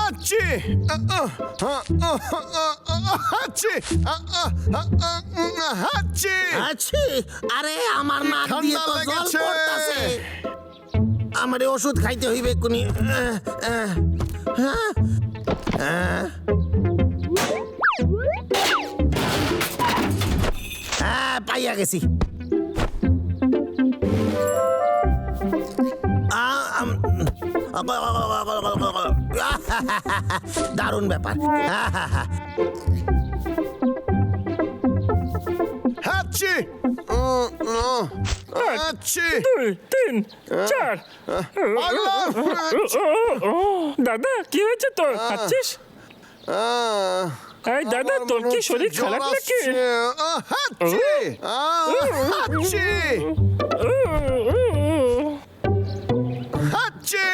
আচ্ছি আচ্ছি আচ্ছি আছি। আরে আমার নাক দিয়ে ঠান্ডা তো জল লেগেছে। পড়তাছে। আমারে ওষুধ খাইতে হইবে কোনি। হ্যাঁ, পাইয়া গেছি। দারুণ ব্যাপার। আচ্ছি আচ্ছি 2, 3, 4 দাদা কি হয়েছে তোর হাঁচছিস? এই দাদা তোর কি শরীর খারাপ নাকি? আচ্ছি আচ্ছি আচ্ছি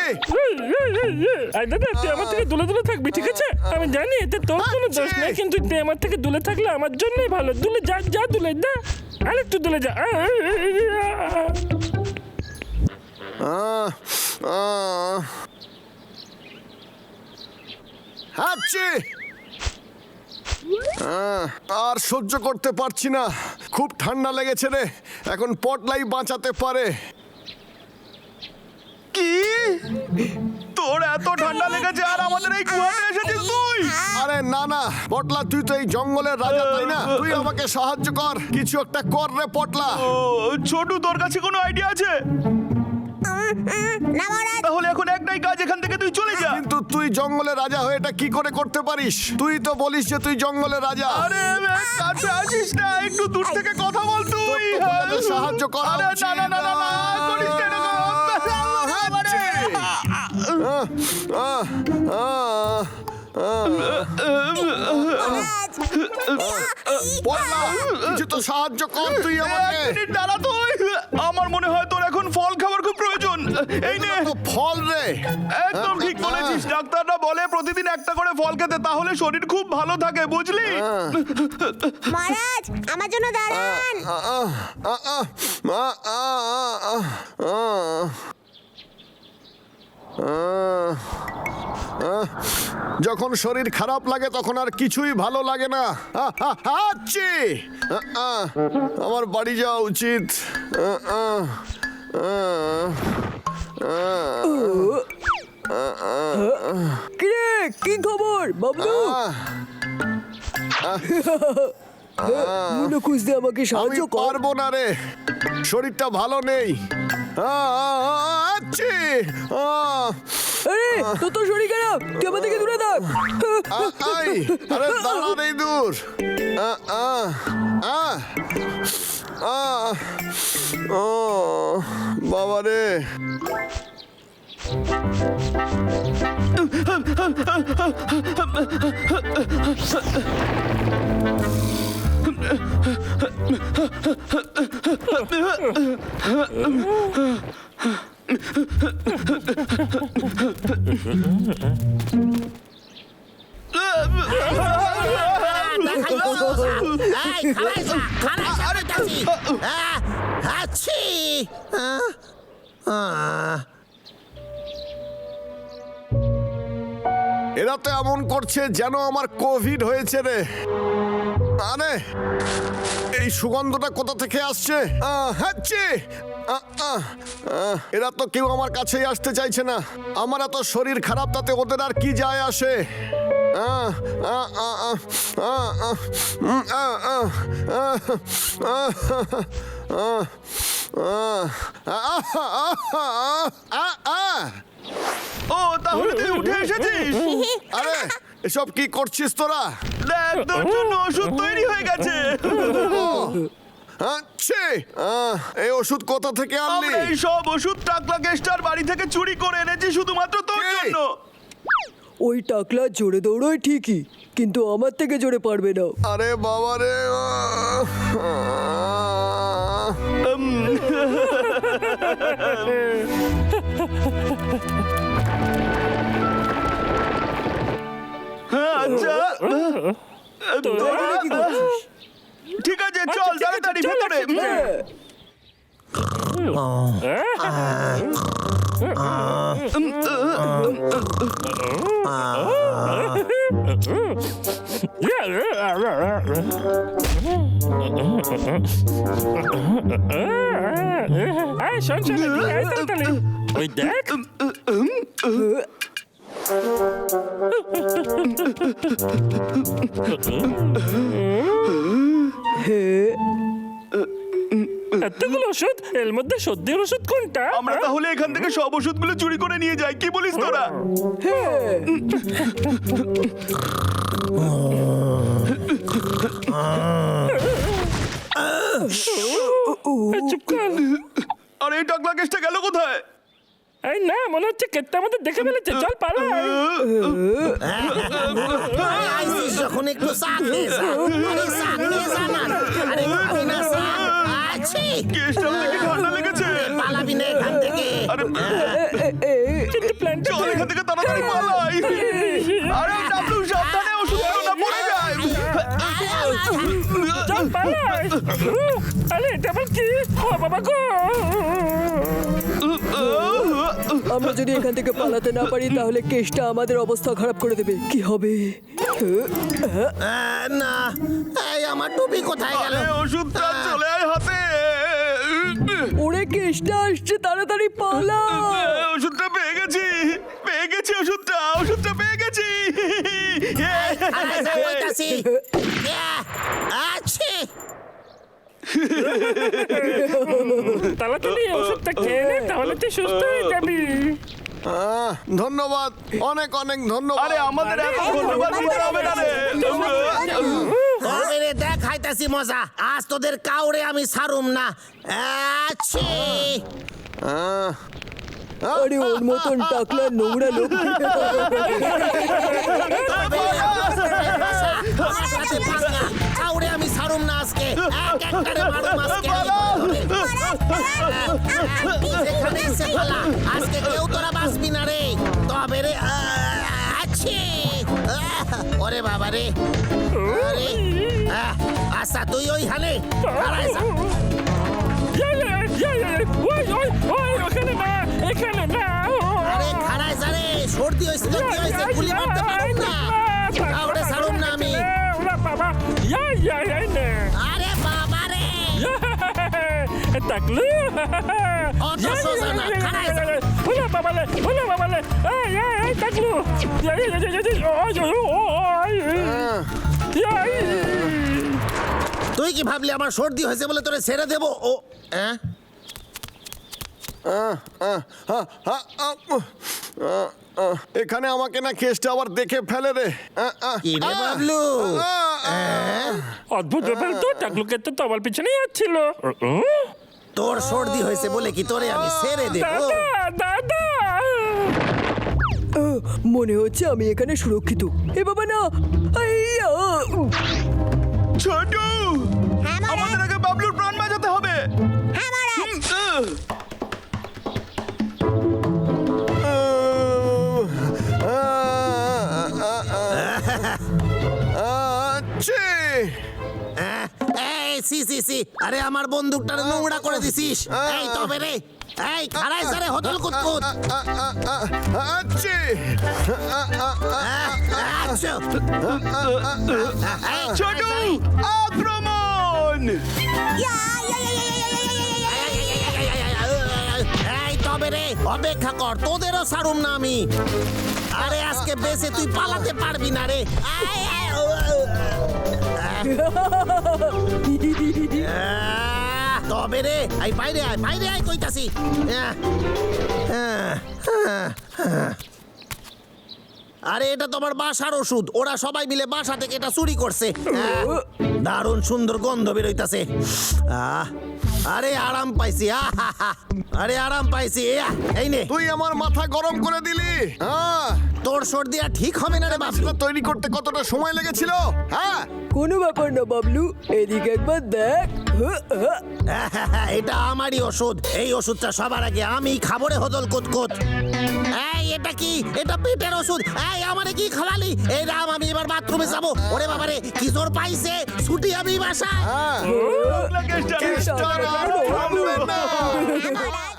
এই দাদা তুই আমার থেকে দূরে দূরে থাকবি, ঠিক আছে? আমি জানি এতে তোর কোনো দোষ নেই, কিন্তু তুই আমার থেকে দূরে থাকলে আমার জন্যই ভালো। দূরে যা, যা দূরে যা, আরেকটু দূরে যা। আচ্ছি আর সহ্য করতে পারছি না, খুব ঠান্ডা লেগেছে রে। এখন পটলাই বাঁচাতে পারে। কি তোর এত ঠান্ডা লেগেছে আর আমাদের এই গুহাতে এসেছিস তুই? আরে না না পটলা, তুই তো এই জঙ্গলের রাজা, তাই না? তুই আমাকে সাহায্য কর, কিছু একটা কর রে পটলা। ও ছোটু, তোর কাছে কোনো আইডিয়া আছে? না মহারাজ, তাহলে এখন একটাই কাজ, এখান থেকে তুই চলে যা। কিন্তু তুই জঙ্গলের রাজা হয়ে এটা কি করে করতে পারিস? তুই তো বলিস যে তুই জঙ্গলের রাজা। আরে কাছে আসিস না, একটু দূর থেকে কথা বল তুই। তোর তো তোকে সাহায্য করা আরে উচিত। না না না না না, করিস না এরকম। মহারাজ, পটলা, কিছু তো সাহায্য কর তুই আমাকে। এক মিনিট দাঁড়া তুই। আমার মনে হয় তোর এখন ফল খাবার খুব প্রয়োজন। এই নে। তো ফল রে। একদম ঠিক বলেছিস, ডাক্তাররা বলে প্রতিদিন একটা করে ফল খেতে, তাহলে শরীর খুব ভালো থাকে, বুঝলি? মহারাজ, আমার জন্য দাঁড়ান। যখন শরীর খারাপ লাগে তখন আর কিছুই ভালো লাগে না। আচ্ছি আমার বাড়ি যাওয়া উচিত। কিরে, কি খবর বাবলু? মনে খুঁজতে আমাকে আমি সাহায্য কর। পারবো না রে, শরীরটা ভালো নেই। আচ্ছি আরে তোর তো শরীর খারাপ, তুই আমার থেকে দূরে থাক। আরে দাঁড়া রে দূর। বাবা রে, আছি। এরা তো এমন করছে যেন আমার কোভিড হয়েছে রে। আরে এই সুগন্ধটা কোথা থেকে আসছে? হচ্ছে এরা তো কেউ আমার কাছেই আসতে চাইছে না। আমার এত শরীর খারাপ, তাতে ওদের আর কি যায় আসে? ও তাহলে তুই উঠে এসেছিস? আরে এসব কি করছিস তোরা? দেখ, তোর জন্য ওষুধ তৈরি হয়ে গেছে। আচ্ছা, এই ওষুধ কোথা থেকে আনলি? আমরা এই সব ওষুধ টাকলা কেষ্টার বাড়ি থেকে চুরি করে এনেছি শুধুমাত্র তোর কি? জন্য। ওই টাকলা জোরে দৌড়োয় ঠিকই, কিন্তু আমার থেকে জোরে পারবে না। আরে বাবা রে, হ্যাঁ, আচ্ছা তোরা এখানে কি করছিস? ঠিক আছে, চল তাড়াতাড়ি ভেতরে। হ্যাঁ। শোন শোন তাড়াতাড়ি ওই দেখ এতগুলো ওষুধ এর মধ্যে সর্দির ওষুধ কোনটা আমরা তাহলে এখান থেকে সব ওষুধগুলো চুরি করে নিয়ে যাই, কি বলিস তোরা? চুপ কর আর এই টাকলা কেসটা গেল কোথায়? এই না মনে হচ্ছে কেটটা আমাদের দেখে ফেলেছে চল পালা আরে আইসিস যখন একটু চা খেয়ে যা। আরে চা খেয়ে যা না। আরে খাবি না চা? আছি। কেসটা থেকে ঠান্ডা লেগেছে। পালাবি না এখান থেকে। আরে কিন্তু প্ল্যানটা চল এখান থেকে তাড়াতাড়ি পালাই। আরে ডাবলু সাবধানে, ওষুধগুলো না পড়ে যায়। চল পালাই আরে এটা আবার কি ও বাবা গো আমরা যদি এখান থেকে পালাতে না পারি তাহলে কেসটা আমাদের অবস্থা খারাপ করে দেবে কি হবে না এই আমার টুপি কোথায় গেল? আরে ওষুধটা চলে আয় হাতে। ওরে কেসটা আসছে তাড়াতাড়ি পালা ওষুধটা পেয়ে গেছি, পেয়ে গেছি ওষুধটা, ওষুধটা পেয়ে গেছি। আরে যা কইতাছি। আছি। তাড়াতাড়ি ওষুধটা খেয়ে নে তাহলে তুই সুস্থ হয়ে যাবি ধন্যবাদ, অনেক অনেক ধন্যবাদ। আরে আমাদের এত ধন্যবাদ দিতে হবে না রে। তবে রে দেখ খাইতাছি মজা। আজ তোদের কাউরে আমি ছাড়ুম না। আছি। আহ, আরে ওর মতন টাকলা নোংরা লোক কাউরে আমি ছাড়ুম না আজকে। এক একটারে মারুম আজকে। যেখানে ইচ্ছে পালা। আজকে কেউ তোরা বাঁচবি না রে। তবে রে আছি। ওরে বাবা রে। আরে, আচ্ছা তুই ওইখানে দাঁড়ায় যা। ওখানে না এখানে না আরে খাড়ায় যা রে। সর্দি হয়েছে তো কি হয়েছে? গুলি মারতে পারুম না। কাউরে ছাড়ুম না আমি। বাবা আরে বাবা রে। টাকলু অত সোজা না, খাড়ায় যা। ওলা বাবালে এই টাকলু তুই কি ভাবলি আমার সর্দি হয়েছে বলে তোরে ছেড়ে দেবো? ও হ্যাঁ এখানে আমাকে না কেসটা আবার দেখে ফেলে রে। কি রে বাবলু? অদ্ভুত ব্যাপার তো টাকলুকে তো তোমার পিছনেই যাচ্ছিল তোর সর্দি হয়েছে বলে কি তোরে আমি ছেড়ে দেবো? দাদা মনে হচ্ছে আমি এখানে সুরক্ষিত এ বাবা না আইয়া! ছোটু, হ্যাঁ মহারাজ। আমাদের আগে বাবলুর প্রাণ বাঁচাতে হবে। হ্যাঁ মহারাজ। এই সি সি সি। আরে আমার বন্দুকটা নোংরা করে দিছিস। এই তবে রে। এই খাড়ায় যা রে হতল কুতকুত। আচ্ছি। আচ্ছা। এই ছোটু, খাড়ায় যা রে। আক্রমণ! ইয়া, ইয়া, ইয়া, ইয়া, ইয়া, ইয়া, ইয়া। এই তবে রে অপেক্ষা কর, তোদেরও ছাড়ুম না আমি। আরে আজকে বেঁচে তুই পালাতে পারবি না রে। তবে রে এই বাইরে আয় কইতাছি। আরে এটা তোমার বাসার ওষুধ। ওরা সবাই মিলে বাসা থেকে এটা চুরি করছে। দারুণ সুন্দর গন্ধ বেরোইতাছে। আরে আরাম পাইছি। আরে আরাম পাইছি। এই নে তুই আমার মাথা গরম করে দিলি। তোর সর্দি আর ঠিক হবে না রে বাবলু। সেটা তৈরি করতে কতটা সময় লেগেছিল? হ্যাঁ, কোনো ব্যাপার না বাবলু এদিকে একবার দেখ এটা আমারই ওষুধ। এই ওষুধটা সবার আগে আমি খাবো রে হদল কুতকুত। এই এটা কি? এটা পেটের ওষুধ। এই আমারে কি খাওয়ালি? এই রাম আমি এবার বাথরুমে যাবো। ওরে বাবারে কি জোর পাইছে। ছুটি আমি বাসা। হ্যাঁ। কেসটা কেসটা আর থামবে না। হ্যাঁ মহারাজ।